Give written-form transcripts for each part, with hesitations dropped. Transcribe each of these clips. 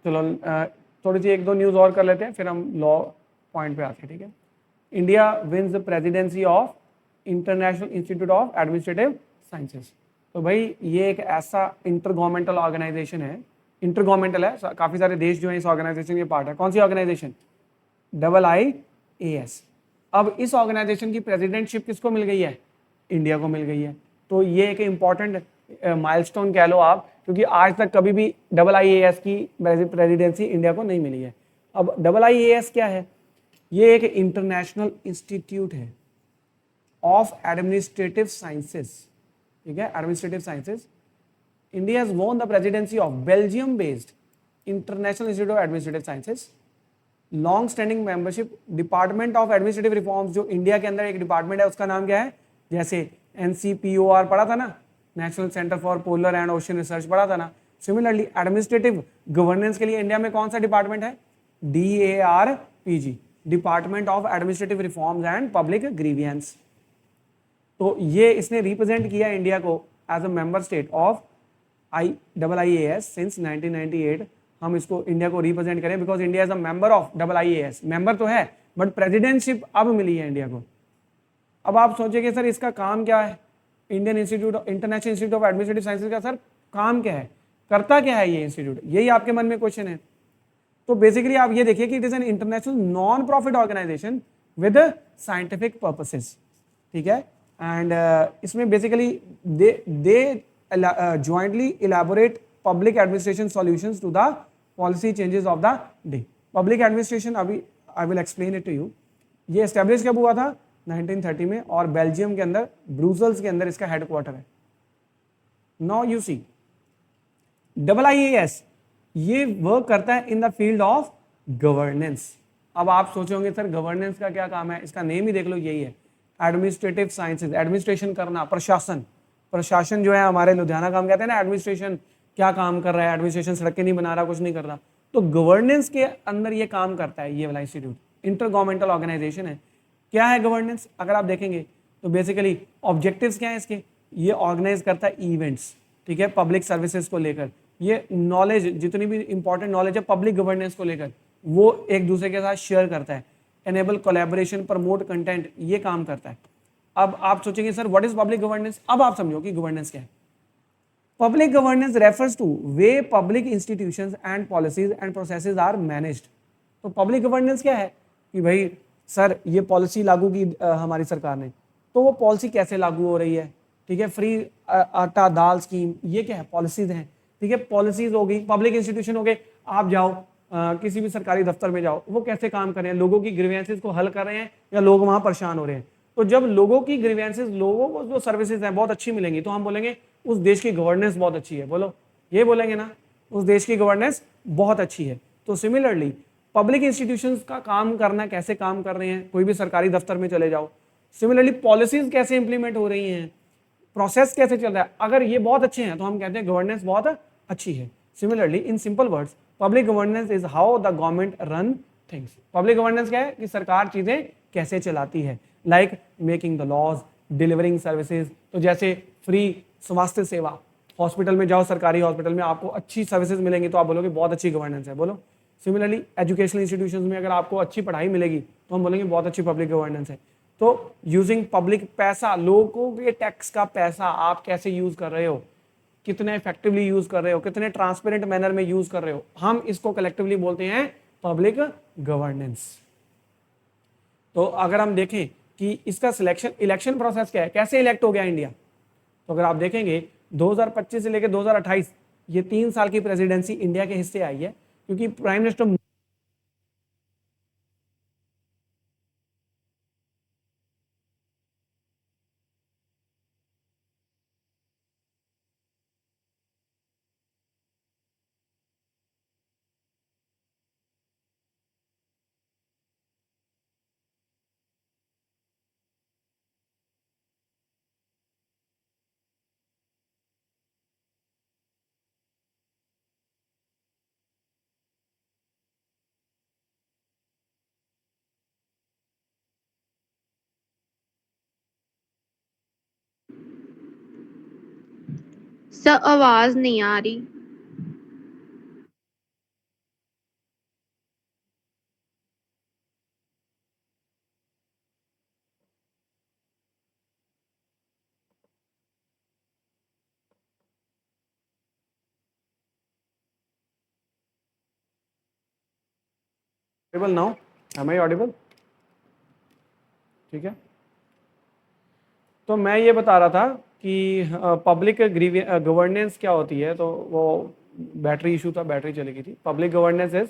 चलो थोड़ी सी एक दो न्यूज़ और कर लेते हैं, फिर हम लॉ पॉइंट पे आते हैं, ठीक है। India wins the presidency of international institute of administrative sciences. तो भाई ये एक ऐसा इंटर गवर्नमेंटल ऑर्गेनाइजेशन है, इंटर गवर्नमेंटल है, काफी सारे देश जो है इस ऑर्गेनाइजेशन के पार्ट है। कौन सी ऑर्गेनाइजेशन? IIAS। अब इस ऑर्गेनाइजेशन की प्रेसिडेंटशिप किसको मिल गई है? इंडिया को मिल गई है। तो ये एक इंपॉर्टेंट माइलस्टोन कह लो आप, क्योंकि आज तक कभी भी IIAS की प्रेसिडेंसी इंडिया को नहीं मिली है। अब IIAS क्या है? ये एक इंटरनेशनल इंस्टीट्यूट है ऑफ एडमिनिस्ट्रेटिव साइंसेस, ठीक है, administrative sciences. India has won the presidency of Belgium based international institute of administrative sciences. Long standing membership, department of administrative reforms, जो इंडिया के अंदर एक डिपार्टमेंट है उसका नाम क्या है? जैसे NCPOR पढ़ा था ना, national centre for polar and ocean research पढ़ा था ना। सिमिलरली एडमिनिस्ट्रेटिव गवर्नेंस के लिए इंडिया में कौन सा डिपार्टमेंट है? DARPG, department of administrative reforms and public grievances. तो ये इसने रिप्रेजेंट किया इंडिया को as a member state of IIAS since 1998। हम इसको इंडिया को रिप्रेजेंट करें because India is a member of IIAS। Member तो है बट प्रेसिडेंटशिप अब मिली है इंडिया को। अब आप सोचेंगे सर इसका काम क्या है? Indian institute, international institute of administrative sciences का सर काम क्या है, करता क्या है ये इंस्टीट्यूट? यही आपके मन में क्वेश्चन है। तो बेसिकली आप ये देखिए कि it is an international non profit organisation with scientific purposes, ठीक है। एंड इसमें basically they jointly elaborate public administration solutions to the policy changes of the day. Public administration अभी I will explain it to you। ये establish कब हुआ था? 1930 में, और बेल्जियम के अंदर ब्रूसल्स के अंदर इसका हेडक्वार्टर है। नाउ यू सी IIAS ये वर्क करता है in the field of governance. अब आप सोचोगे सर गवर्नेंस का क्या काम है? इसका नेम ही देख लो, यही है, एडमिनिस्ट्रेटिव साइंसेज, एडमिनिस्ट्रेशन करना, प्रशासन। प्रशासन जो है हमारे लुधियाना का हम कहते हैं ना एडमिनिस्ट्रेशन, क्या काम कर रहा है? एडमिनिस्ट्रेशन सड़कें नहीं बना रहा, कुछ नहीं कर रहा। तो गवर्नेंस के अंदर ये काम करता है ये वाला इंस्टीट्यूट, इंटर गवर्नमेंटल ऑर्गेनाइजेशन है। क्या है गवर्नेंस? अगर आप देखेंगे तो बेसिकली ऑब्जेक्टिव्स क्या है इसके? ये ऑर्गेनाइज करता है इवेंट्स, ठीक है, पब्लिक सर्विसेज को लेकर। ये नॉलेज, जितनी भी इंपॉर्टेंट नॉलेज है पब्लिक गवर्नेंस को लेकर, वो एक दूसरे के साथ शेयर करता है। एनेबल कोलैबोरेशन, प्रमोट कंटेंट, ये काम करता है। अब आप सोचेंगे sir what is public governance? अब आप समझो कि गवर्नेंस क्या है। Public governance refers to way public institutions and policies and processes are managed. तो पब्लिक गवर्नेंस क्या है कि भाई सर ये पॉलिसी लागू की हमारी सरकार ने, तो वो पॉलिसी कैसे लागू हो रही है, ठीक है। फ्री आटा दाल स्कीम, ये क्या है? पॉलिसीज हैं, ठीक है। पॉलिसीज हो गई, पब्लिक इंस्टीट्यूशन हो गए। आप जाओ किसी भी सरकारी दफ्तर में जाओ, वो कैसे काम कर रहे हैं? लोगों की ग्रीवेंसेस को हल कर रहे हैं या लोग वहां परेशान हो रहे हैं? तो जब लोगों की ग्रीवेंसेस, लोगों को जो सर्विसेज हैं बहुत अच्छी मिलेंगी, तो हम बोलेंगे उस देश की गवर्नेंस बहुत अच्छी है। बोलो, ये बोलेंगे ना, उस देश की गवर्नेंस बहुत अच्छी है। तो सिमिलरली पब्लिक इंस्टीट्यूशंस का काम करना, कैसे काम कर रहे हैं, कोई भी सरकारी दफ्तर में चले जाओ। सिमिलरली पॉलिसीज कैसे इंप्लीमेंट हो रही हैं, प्रोसेस कैसे चल रहा है, अगर ये बहुत अच्छे हैं तो हम कहते हैं गवर्नेंस बहुत अच्छी है। Similarly in simple words, public governance is how the government run things. Public governance क्या है? कि सरकार चीजें कैसे चलाती है, like making the laws, delivering services. तो जैसे फ्री स्वास्थ्य सेवा, हॉस्पिटल में जाओ, सरकारी हॉस्पिटल में आपको अच्छी सर्विसेज मिलेंगी तो आप बोलोगे बहुत अच्छी गवर्नेंस है। बोलो। सिमिलरली एजुकेशनल इंस्टीट्यूशंस में अगर आपको अच्छी पढ़ाई मिलेगी तो हम बोलेंगे बहुत अच्छी पब्लिक गवर्नेंस है। तो यूजिंग पब्लिक पैसा, लोगों के टैक्स का पैसा आप कैसे यूज कर रहे हो, कितने इफेक्टिवली यूज कर रहे हो, कितने ट्रांसपेरेंट मैनर में यूज कर रहे हो, हम इसको कलेक्टिवली बोलते हैं पब्लिक गवर्नेंस। तो अगर हम देखें कि इसका सिलेक्शन, इलेक्शन प्रोसेस क्या है, कैसे इलेक्ट हो गया इंडिया, तो अगर आप देखेंगे 2025 से लेकर 2028 ये 3 साल की प्रेसिडेंसी इंडिया के हिस्से आई है, क्योंकि प्राइम मिनिस्टर सर आवाज नहीं आ रही। Audible now? Am I audible? ठीक है, तो मैं ये बता रहा था कि पब्लिक गवर्नेंस क्या होती है, तो वो बैटरी इशू था, बैटरी चली गई थी। पब्लिक गवर्नेंस इज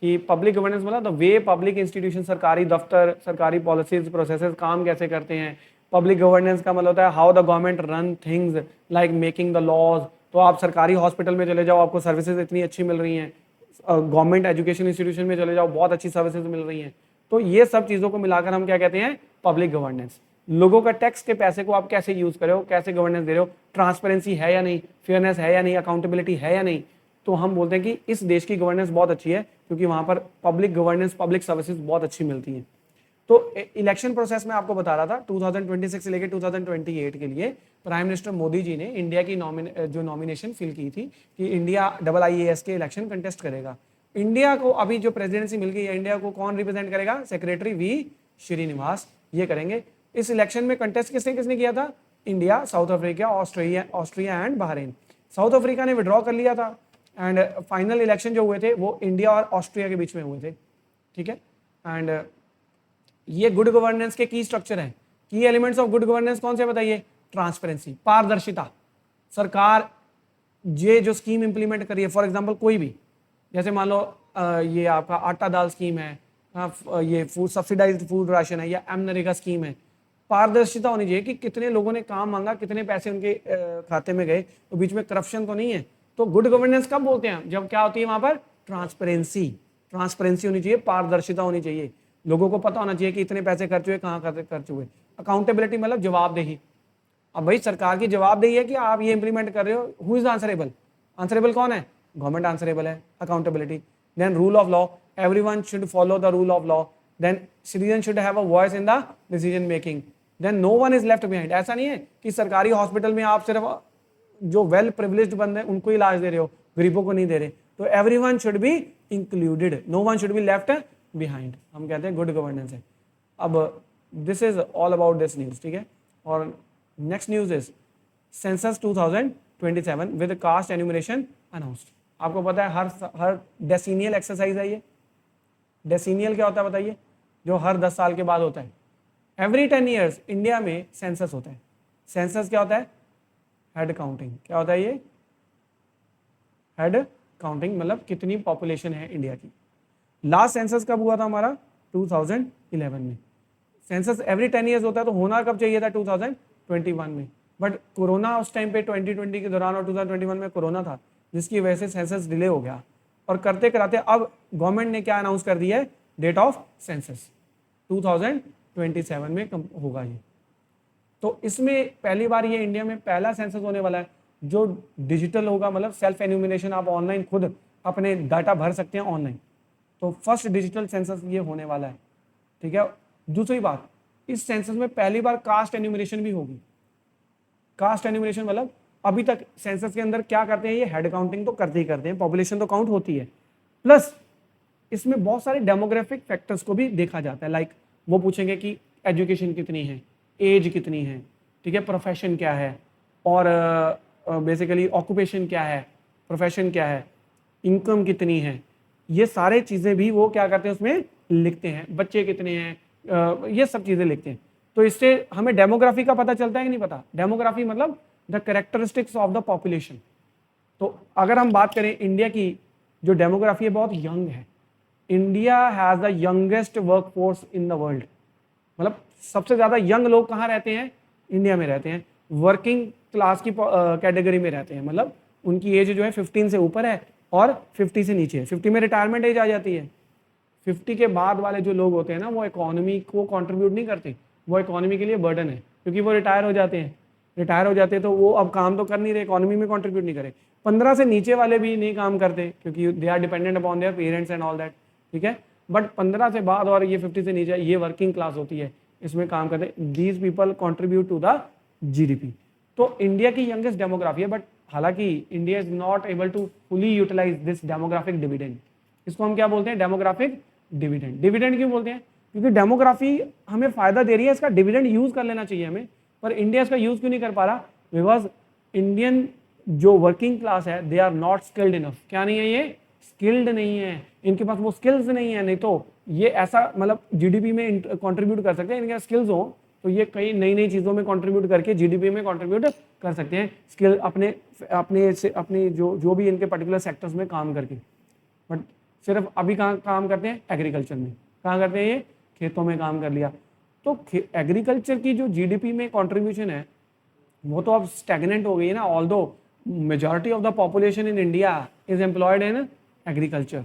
कि पब्लिक गवर्नेंस मतलब द वे पब्लिक इंस्टीट्यूशन, सरकारी दफ्तर, सरकारी पॉलिसीज प्रोसेसेस काम कैसे करते हैं। पब्लिक गवर्नेंस का मतलब होता है how the government run things like making the laws. तो आप सरकारी हॉस्पिटल में चले जाओ, आपको सर्विसेज इतनी अच्छी मिल रही हैं। गवर्नमेंट एजुकेशन इंस्टीट्यूशन में चले जाओ, बहुत अच्छी सर्विसेज मिल रही हैं। तो ये सब चीज़ों को मिलाकर हम क्या कहते हैं? Public governance. लोगों का टैक्स के पैसे को आप कैसे यूज कर रहे हो, कैसे गवर्नेंस दे रहे हो, ट्रांसपेरेंसी है या नहीं, फेयरनेस है या नहीं, अकाउंटेबिलिटी है या नहीं। तो हम बोलते हैं कि इस देश की गवर्नेंस बहुत अच्छी है क्योंकि वहां पर पब्लिक गवर्नेंस, पब्लिक सर्विसेज बहुत अच्छी मिलती हैं। तो इलेक्शन प्रोसेस में आपको बता रहा था 2026 से लेकर 2028 के लिए प्राइम मिनिस्टर मोदी जी ने इंडिया की जो नॉमिनेशन फिल की थी कि इंडिया IIAS के इलेक्शन कंटेस्ट करेगा। इंडिया को अभी जो प्रेसिडेंसी मिल गई है, इंडिया को कौन रिप्रेजेंट करेगा? सेक्रेटरी वी श्रीनिवास, ये करेंगे। इस इलेक्शन में कंटेस्ट किसने किसने किया था? India, south Africa, Austria and Bahrain. South Africa ने विड्रॉ कर लिया था एंड फाइनल इलेक्शन जो हुए थे वो इंडिया और ऑस्ट्रिया के बीच में हुए थे। ठीक है, एंड ये गुड गवर्नेंस के की स्ट्रक्चर है। की एलिमेंट्स ऑफ गुड गवर्नेंस कौन से बताइए? ट्रांसपेरेंसी, पारदर्शिता। सरकार ये जो स्कीम इंप्लीमेंट करिए, फॉर एग्जांपल कोई भी, जैसे मान लो ये आपका आटा दाल स्कीम है, ये फूड सब्सिडाइज्ड फूड राशन है, या मनरेगा स्कीम है। पारदर्शिता होनी चाहिए कि कितने लोगों ने काम मांगा, कितने पैसे उनके खाते में गए, तो बीच में करप्शन तो नहीं है। तो गुड गवर्नेंस कब बोलते हैं? जब क्या होती है वहां पर? ट्रांसपेरेंसी। ट्रांसपेरेंसी होनी चाहिए, पारदर्शिता होनी चाहिए, लोगों को पता होना चाहिए कि इतने पैसे खर्च हुए, कहाँ खर्च हुए। अकाउंटेबिलिटी मतलब जवाबदेही। अब भाई सरकार की जवाबदेही है कि आप ये इंप्लीमेंट कर रहे हो, हु इज आंसरेबल? आंसरेबल कौन है? गवर्नमेंट आंसरेबल है। Accountability. Then rule of law, everyone should follow the rule of law. Then citizen should have a voice in the decision making. Then no one is left behind. ऐसा नहीं है कि सरकारी hospital में आप सिर्फ जो वेल प्रिविलेज्ड बंदे हैं उनको इलाज दे रहे हो, गरीबों को नहीं दे रहे। तो everyone should be included, no one should be left behind, हम कहते हैं गुड गवर्नेंस है। अब this is all about this news. ठीक है, और next news is census 2027 with caste enumeration announced. आपको पता है हर डेसिनियल एक्सरसाइज है ये। डेसिनियल क्या होता है बताइए? जो हर 10 साल के बाद होता है। एवरी 10 ईयर्स इंडिया में सेंसस होता है। सेंसस क्या होता है? Head counting. क्या होता है ये? हेड काउंटिंग, मतलब कितनी पॉपुलेशन है इंडिया की। लास्ट सेंसस कब हुआ था हमारा? 2011 में। सेंसस एवरी 10 ईयर्स होता है, तो होना कब चाहिए था? 2021 में। बट कोरोना उस टाइम पे 2020 के दौरान और 2021 में कोरोना था, जिसकी वजह से सेंसस डिले हो गया। और करते कराते अब गवर्नमेंट ने क्या अनाउंस कर दिया है? डेट ऑफ सेंसस 2027 में होगा ये। तो इसमें पहली बार ये इंडिया में पहला सेंसस होने वाला है जो डिजिटल होगा, मतलब सेल्फ एन्यूमिनेशन, आप ऑनलाइन खुद अपने डाटा भर सकते हैं ऑनलाइन। तो फर्स्ट डिजिटल सेंसस ये होने वाला है। ठीक है, दूसरी बात, इस सेंसस में पहली बार कास्ट एन्यूमरेशन भी होगी। कास्ट एन्यूमरेशन मतलब अभी तक सेंसस के अंदर क्या करते हैं? ये हेड काउंटिंग तो करते ही करते हैं, पॉपुलेशन तो काउंट होती है, प्लस इसमें बहुत सारे डेमोग्राफिक फैक्टर्स को भी देखा जाता है। लाइक वो पूछेंगे कि एजुकेशन कितनी है, एज कितनी है, ठीक है, प्रोफेशन क्या है, और बेसिकली ऑक्यूपेशन क्या है, प्रोफेशन क्या है, इनकम कितनी है, ये सारे चीज़ें भी वो क्या करते हैं उसमें लिखते हैं। बच्चे कितने हैं, ये सब चीज़ें लिखते हैं। तो इससे हमें डेमोग्राफी का पता चलता है कि नहीं पता? डेमोग्राफी मतलब the characteristics of the population. तो अगर हम बात करें इंडिया की जो डेमोग्राफी है, बहुत यंग है। India has the youngest work force in the world. मतलब सबसे ज़्यादा यंग लोग कहाँ रहते हैं? इंडिया में रहते हैं। वर्किंग क्लास की कैटेगरी में रहते हैं, मतलब उनकी एज जो है 15 से ऊपर है और 50 से नीचे है। 50 में रिटायरमेंट एज आ जाती है। 50 के बाद वाले जो लोग होते हैं ना, वो इकोनॉमी को कंट्रीब्यूट नहीं करते, वो इकोनॉमी के लिए बर्डन है, क्योंकि वो रिटायर हो जाते हैं। रिटायर हो जाते हैं तो वो अब काम तो कर नहीं रहे, इकोनॉमी में कंट्रीब्यूट नहीं करे। 15 से नीचे वाले भी नहीं काम करते क्योंकि they are dependent upon their parents and all that. ठीक है, बट 15 से बाद और ये 50 से नीचे, ये वर्किंग क्लास होती है, इसमें काम करते। These people contribute to the GDP. तो इंडिया की यंगेस्ट डेमोग्राफी है, बट हालांकि India is not able to fully utilise this demographic dividend. इसको हम क्या बोलते हैं? Demographic dividend. डिविडेंड क्यों बोलते हैं? क्योंकि डेमोग्राफी हमें फायदा दे रही है, इसका डिविडेंड यूज कर लेना चाहिए हमें, पर इंडिया इसका यूज क्यों नहीं कर पा रहा? बिकॉज इंडियन जो वर्किंग क्लास है they are not skilled enough. क्या नहीं है? ये स्किल्ड नहीं है, इनके पास वो स्किल्स नहीं है। नहीं तो ये ऐसा मतलब जीडीपी में कंट्रीब्यूट कर सकते हैं, इनके स्किल्स हो तो ये कई नई नई चीज़ों में कंट्रीब्यूट करके जीडीपी में कंट्रीब्यूट कर सकते हैं, स्किल अपने अपने से अपने जो भी इनके पर्टिकुलर सेक्टर्स में काम करके। बट सिर्फ अभी कहाँ काम करते हैं, एग्रीकल्चर में। कहाँ करते हैं ये, खेतों में काम कर लिया। तो एग्रीकल्चर की जो जीडीपी में कंट्रीब्यूशन है वो तो अब स्टैग्नेंट हो गई है ना, although majority of the population in India is employed in agriculture.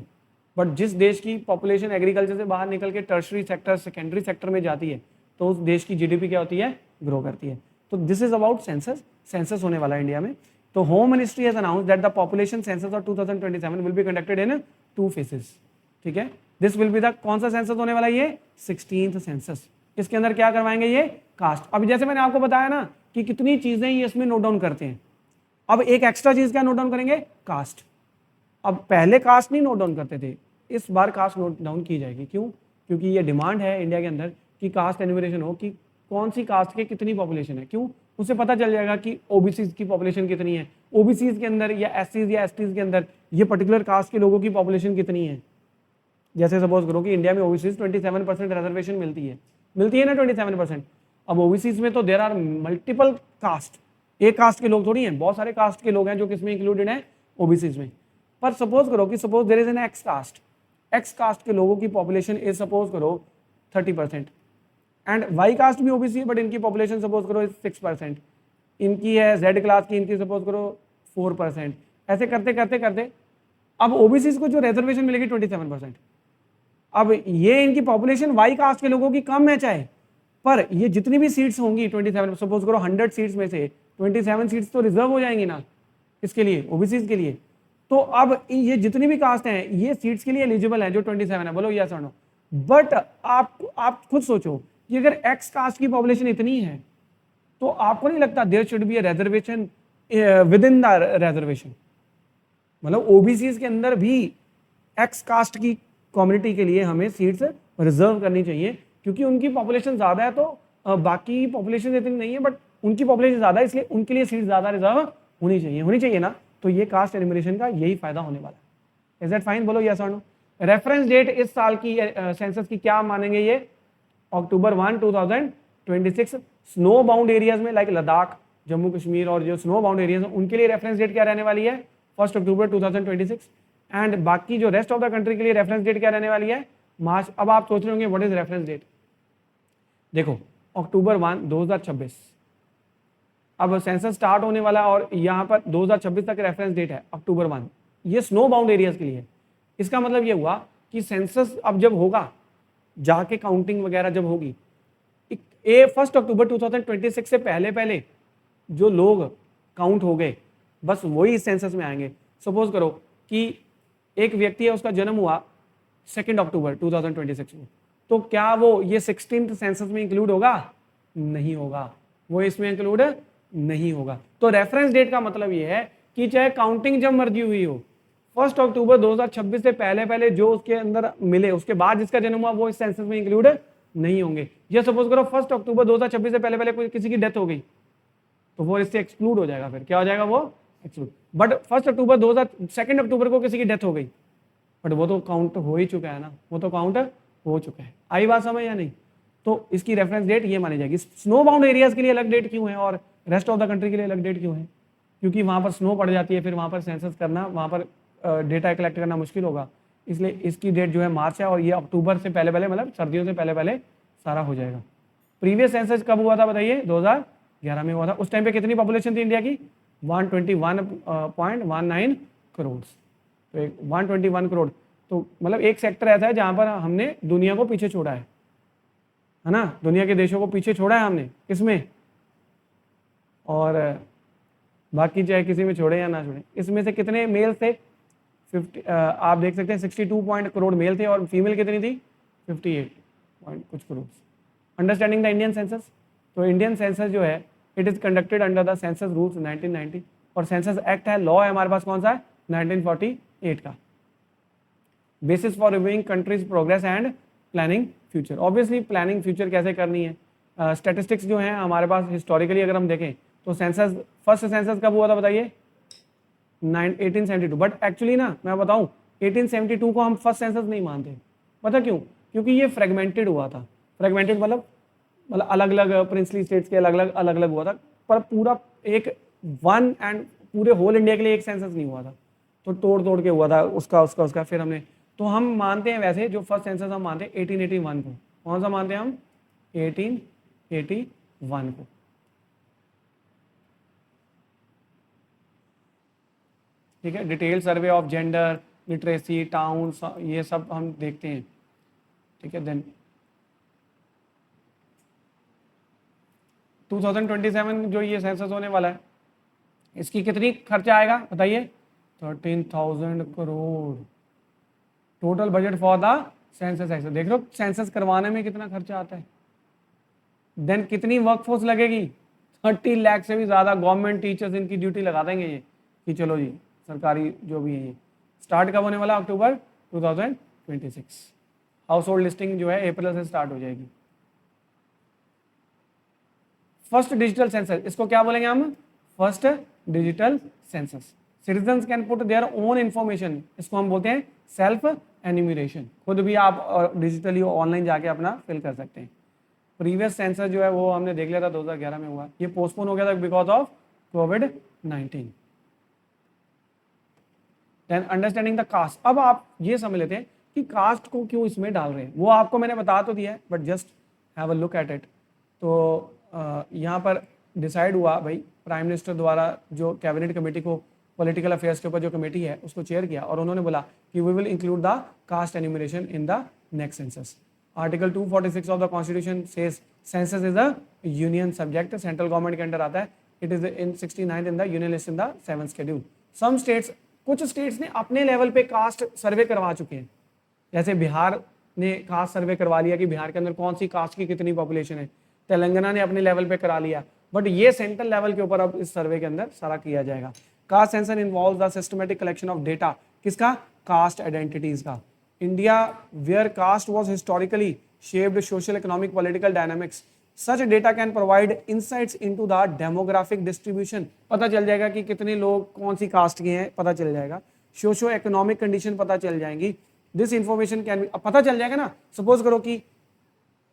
But जिस देश की पॉपुलेशन एग्रीकल्चर से बाहर निकल के टर्शरी सेक्टर, सेकेंडरी सेक्टर में जाती है, तो उस देश की जीडीपी क्या होती है, ग्रो करती है। तो this is about census. Census होने वाला है इंडिया में। तो home ministry has announced that the population census of 2027 will be conducted in 2 phases। ठीक है, दिस विल बी द कौन सा सेंसस होने वाला है, ये 16th सेंसस। इसके अंदर क्या करवाएंगे, ये कास्ट। अब जैसे मैंने आपको बताया ना कि कितनी चीजें ये इसमें नोट डाउन करते हैं, अब एक एक्स्ट्रा चीज क्या नोट डाउन करेंगे, कास्ट। अब पहले कास्ट नहीं नोट डाउन करते थे, इस बार कास्ट नोट डाउन की जाएगी। क्यों, क्योंकि ये डिमांड है इंडिया के अंदर कि कास्ट एन्यूमरेशन हो कि कौन सी कास्ट के कितनी पॉपुलेशन है। क्यों, उससे पता चल जाएगा कि ओबीसी की पॉपुलेशन कितनी है, ओबीसी के अंदर या एससीज या एसटीज के अंदर ये पर्टिकुलर कास्ट के लोगों की पॉपुलेशन कितनी है। जैसे सपोज करो कि इंडिया में ओबीसी 27% रिजर्वेशन मिलती है ना 27%। अब ओबीसी में तो देर आर मल्टीपल कास्ट, एक कास्ट के लोग थोड़ी हैं, बहुत सारे कास्ट के लोग हैं जो किसमें इंक्लूडेड हैं, ओबीसी में। पर सपोज करो कि suppose there is an X caste के लोगों की पॉपुलेशन इज सपोज करो 30%, एंड वाई कास्ट भी ओबीसी है बट इनकी पॉपुलेशन सपोज करो 6%, इनकी है जेड क्लास की, इनकी सपोज करो 4%। ऐसे करते करते करते अब ओबीसी को जो रिजर्वेशन मिलेगी 27%। अब ये इनकी पॉपुलेशन वाई कास्ट के लोगों की कम है चाहे, पर ये जितनी भी सीट्स होंगी 27, सपोज करो 100 सीट्स में से 27 सीट्स तो रिजर्व हो जाएंगी ना इसके लिए, ओबीसी के लिए। तो अब ये जितनी भी कास्ट हैं ये सीट्स के लिए एलिजिबल है जो 27 है, बोलो यस और नो। बट आप खुद सोचो कि अगर एक्स कास्ट की पॉपुलेशन इतनी है तो आपको नहीं लगता there should be a reservation within the reservation, मतलब ओबीसी के अंदर भी एक्स कास्ट की कम्युनिटी के लिए हमें सीट्स रिजर्व करनी चाहिए, क्योंकि उनकी पॉपुलेशन ज्यादा है तो बाकी पॉपुलेशन इतनी नहीं है, बट उनकी पॉपुलेशन ज्यादा है इसलिए उनके लिए सीट ज्यादा रिजर्व होनी चाहिए ना। तो ये कास्ट एनिमिनेशन का यही फायदा होने वाला है। इज दैट फाइन, बोलो यस और नो। रेफरेंस डेट इस साल की सेंसस की क्या मानेंगे, ये अक्टूबर 1, 2026। स्नो बाउंड एरियाज में लाइक लद्दाख, जम्मू कश्मीर और जो स्नो बाउंड एरियाज हैं उनके लिए रेफरेंस डेट क्या रहने वाली है, 1 अक्टूबर 2026। एंड बाकी जो रेस्ट ऑफ द कंट्री के लिए रेफरेंस डेट क्या रहने वाली है, मार्च। अब आप सोच रहे होंगे व्हाट इज रेफरेंस डेट, देखो अक्टूबर 1, 2026 अब सेंसस स्टार्ट होने वाला है और यहाँ पर 2026 तक रेफरेंस डेट है अक्टूबर 1। ये स्नो बाउंड एरियाज के लिए। इसका मतलब ये हुआ कि सेंसस अब जब होगा, जाके काउंटिंग वगैरह जब होगी, 1 अक्टूबर 2026 से पहले पहले जो लोग काउंट हो गए बस वही इस सेंसस में आएंगे। सपोज करो कि एक व्यक्ति है, उसका जन्म हुआ 2 अक्टूबर 2026 में, तो क्या वो ये 16th सेंसस में इंक्लूड होगा, नहीं होगा, वो इसमें इंक्लूड नहीं होगा। तो रेफरेंस डेट का मतलब ये है कि चाहे काउंटिंग जब मर्जी हुई हो, 1 अक्टूबर 2026 से पहले पहले जो उसके अंदर मिले, उसके बाद जिसका जन्म हुआ वो इस सेंसस में इंक्लूड नहीं होंगे। या सपोज करो 1 अक्टूबर 2026 से पहले पहले कोई किसी की डेथ हो गई तो वो इससे एक्सक्लूड हो जाएगा, फिर क्या हो जाएगा, वो एक्सक्लूड। बट 2 अक्टूबर को किसी की डेथ हो गई बट वो तो काउंट हो ही चुका है ना, वो तो काउंट हो चुका है। आई बात समझ या नहीं। तो इसकी रेफरेंस डेट ये मानी जाएगी। स्नो बाउंड एरियाज के लिए अलग डेट क्यों है और रेस्ट ऑफ द कंट्री के लिए अलग डेट क्यों है, क्योंकि वहां पर स्नो पड़ जाती है, फिर वहां पर सेंसस करना, वहां पर डेटा कलेक्ट करना मुश्किल होगा, इसलिए इसकी डेट जो है मार्च है और ये अक्टूबर से पहले पहले, मतलब सर्दियों से पहले पहले सारा हो जाएगा। प्रीवियस सेंसस कब हुआ था बताइए, 2011 में हुआ था। उस टाइम पे कितनी पॉपुलेशन थी इंडिया की, 121.19 करोड़। तो 121 करोड़, तो मतलब एक सेक्टर ऐसा है जहां पर हमने दुनिया को पीछे छोड़ा है ना, दुनिया के देशों को पीछे छोड़ा है हमने किसमें, और बाकी चाहे किसी में छोड़े या ना छोड़े। इसमें से कितने मेल थे, 50, आप देख सकते हैं 62 करोड़ मेल थे और फीमेल कितनी थी, 58 कुछ crore. Understanding the Indian census, तो इंडियन सेंसस जो है it is conducted under the census rules 1990 और सेंसस एक्ट है, लॉ है हमारे पास कौन सा है, 1948 का। Basis for reviewing countries progress and planning future. Obviously planning future कैसे करनी है, स्टैटिस्टिक्स जो है हमारे पास हिस्टोरिकली अगर हम देखें तो सेंसस, फर्स्ट सेंसस कब हुआ था बताइए, 1872। बट एक्चुअली ना मैं बताऊं 1872 को हम फर्स्ट सेंसस नहीं मानते, पता क्यों, क्योंकि ये फ्रेगमेंटेड हुआ था। फ्रेगमेंटेड मतलब अलग अलग प्रिंसली स्टेट्स के अलग अलग हुआ था, पर पूरा एक वन एंड पूरे होल इंडिया के लिए एक सेंसस नहीं हुआ था, तो तोड़ तोड़ के हुआ था उसका फिर हमने, तो हम मानते हैं वैसे जो फर्स्ट सेंसस हम मानते हैं 1881 को। कौन सा मानते हैं हम? 1881 को। ठीक है, detail survey of gender, literacy, town, ये सब हम देखते हैं। ठीक है, देन 2027 जो ये सेंसस होने वाला है, इसकी कितनी खर्चा आएगा बताइए? 13,000 crore total budget for the census action. देख लो सेंसस करवाने में कितना खर्चा आता है। देन कितनी वर्कफोर्स लगेगी? 30 लाख से भी ज़्यादा गवर्नमेंट टीचर्स इनकी ड्यूटी लगा देंगे ये कि चलो जी सरकारी जो भी है। ये स्टार्ट कब होने वाला? अक्टूबर 2026। हाउस होल्ड लिस्टिंग जो है अप्रैल से स्टार्ट हो जाएगी। फर्स्ट डिजिटल सेंसस, इसको क्या बोलेंगे हम? First digital census. Citizens can put their own information, इसको हम बोलते हैं सेल्फ एन्यूमरेशन। खुद भी आप डिजिटली ऑनलाइन जाके अपना फिल कर सकते हैं। प्रीवियस सेंसस जो है वो हमने देख लिया था 2011 में हुआ, ये पोस्टपोन हो गया था बिकॉज ऑफ कोविड-19। Then understanding the caste. अब आप ये समझ लेते हैं कि कास्ट को क्यों इसमें डाल रहे हैं, वो आपको मैंने बता तो दिया है, but just have a look at it. तो यहाँ पर डिसाइड हुआ भाई, प्राइम मिनिस्टर द्वारा जो कैबिनेट कमेटी को पॉलिटिकल अफेयर्स के ऊपर जो कमेटी है उसको चेयर किया, और उन्होंने बोला कि we will include the caste enumeration in the next census. Article 246 of the constitution says census is a union subject, central government के अंडर आता है। It is in 69 in the union list in the 7th schedule. Some states, कुछ states ने अपने level पे cast सर्वे करवा चुके हैं, जैसे बिहार ने कास्ट सर्वे करवा लिया कि बिहार के अंदर कौन सी कास्ट की कितनी पॉपुलेशन है, तेलंगाना ने अपने लेवल पे करा लिया, बट ये सेंट्रल लेवल के ऊपर अब इस सर्वे के अंदर सारा किया जाएगा। Caste census involves the systematic collection of data, किसका? कास्ट आइडेंटिटीज का। India where caste was historically shaped social economic political dynamics, such data can provide insights into the demographic distribution. पता चल जाएगा कि कितने लोग कौन सी कास्ट के हैं, पता चल जाएगा। सोशो इकोनॉमिक कंडीशन पता चल जाएंगी। दिस इंफॉर्मेशन कैन बी, पता चल जाएगा ना। सपोज करो कि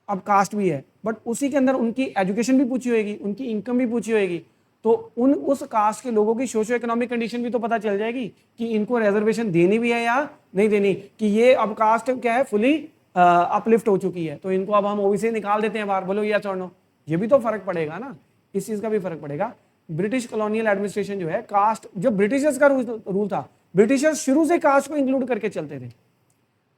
अब कास्ट भी है, बट उसी के अंदर उनकी एजुकेशन भी पूछी होगी, उनकी इनकम भी पूछी होगी, तो उस कास्ट के लोगों की सोशो इकोनॉमिक कंडीशन भी तो पता चल जाएगी कि इनको रिजर्वेशन देनी भी है या नहीं देनी, कि ये अब कास्ट क्या है, फुली अपलिफ्ट हो चुकी है, तो इनको अब हम ओबीसी निकाल देते हैं बाहर, बोलो यस और नो। ये भी तो फर्क पड़ेगा ना, इस चीज का भी फर्क पड़ेगा। ब्रिटिश कॉलोनियल एडमिनिस्ट्रेशन जो है, कास्ट, जब ब्रिटिशर्स का रूल था, ब्रिटिशर्स शुरू से कास्ट को इंक्लूड करके चलते थे।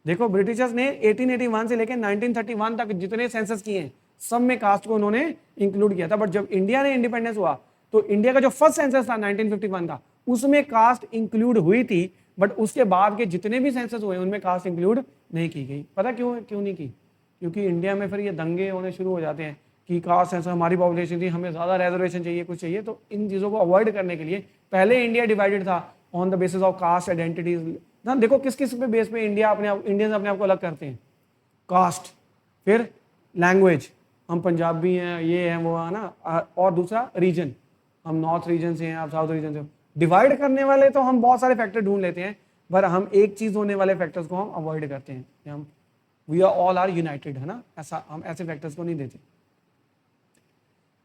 देखो ब्रिटिशर्स ने 1881 से लेकर 1931 तक जितने सेंसस किए हैं, सब में कास्ट को उन्होंने इंक्लूड किया था। बट जब इंडिया ने इंडिपेंडेंस हुआ, तो इंडिया का जो फर्स्ट सेंसस था 1951 का, उसमें कास्ट इंक्लूड हुई थी, बट उसके बाद के जितने भी सेंसस हुए उनमें कास्ट इंक्लूड नहीं की गई। पता क्यों नहीं की? क्योंकि इंडिया में फिर ये दंगे होने शुरू हो जाते हैं कि कास्ट सेंसस, हमारी पॉपुलेशन थी, हमें ज़्यादा रिजर्वेशन चाहिए, कुछ चाहिए। तो इन चीज़ों को अवॉइड करने के लिए पहले इंडिया डिवाइडेड था on the basis of caste identities ना। देखो किस किस पे बेस पे इंडियंस अपने आप को अलग करते हैं, कास्ट, फिर लैंग्वेज, हम पंजाबी हैं, ये हैं, वो है ना, और दूसरा रीजन, हम नॉर्थ रीजन से हैं, आप साउथ रीजन से। डिवाइड करने वाले तो हम बहुत सारे फैक्टर ढूंढ लेते हैं, पर हम एक चीज होने वाले फैक्टर्स को हम अवॉइड करते हैं, हम we are all are united, है ना, ऐसा हम ऐसे फैक्टर्स को नहीं देते।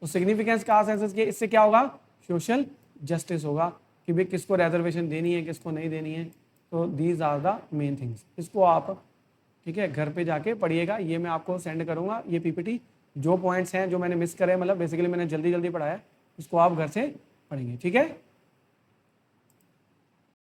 तो सिग्निफिकेंस कास्ट सेंसस की, इससे क्या होगा? सोशल जस्टिस होगा कि भाई किसको रिजर्वेशन देनी है, किसको नहीं देनी है। तो these are the main things. इसको आप ठीक है घर पे जाके पढ़िएगा, ये मैं आपको सेंड करूंगा, ये पीपीटी, जो पॉइंट्स हैं जो मैंने मिस करे, मतलब बेसिकली मैंने जल्दी पढ़ाया, इसको आप घर से पढ़ेंगे, ठीक है।